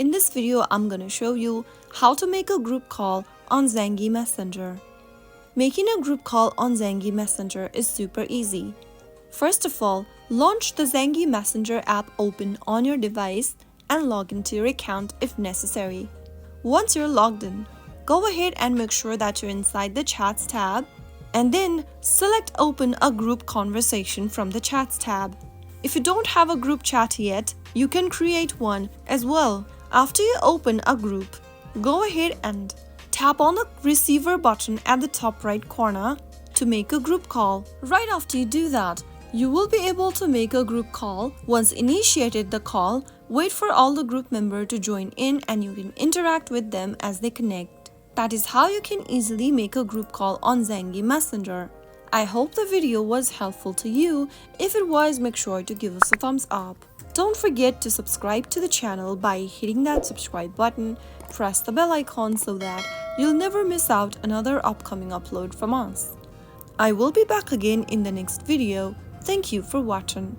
In this video, I'm gonna show you how to make a group call on Zangi Messenger. Making a group call on Zangi Messenger is super easy. First of all, launch the Zangi Messenger app open on your device and log into your account if necessary. Once you're logged in, go ahead and make sure that you're inside the Chats tab and then select Open a Group Conversation from the Chats tab. If you don't have a group chat yet, you can create one as well. After you open a group, go ahead and tap on the receiver button at the top right corner to make a group call. Right after you do that, you will be able to make a group call. Once initiated the call, wait for all the group members to join in and you can interact with them as they connect. That is how you can easily make a group call on Zangi Messenger. I hope the video was helpful to you. If it was, make sure to give us a thumbs up. Don't forget to subscribe to the channel by hitting that subscribe button. Press the bell icon so that you'll never miss out another upcoming upload from us. I will be back again in the next video. Thank you for watching.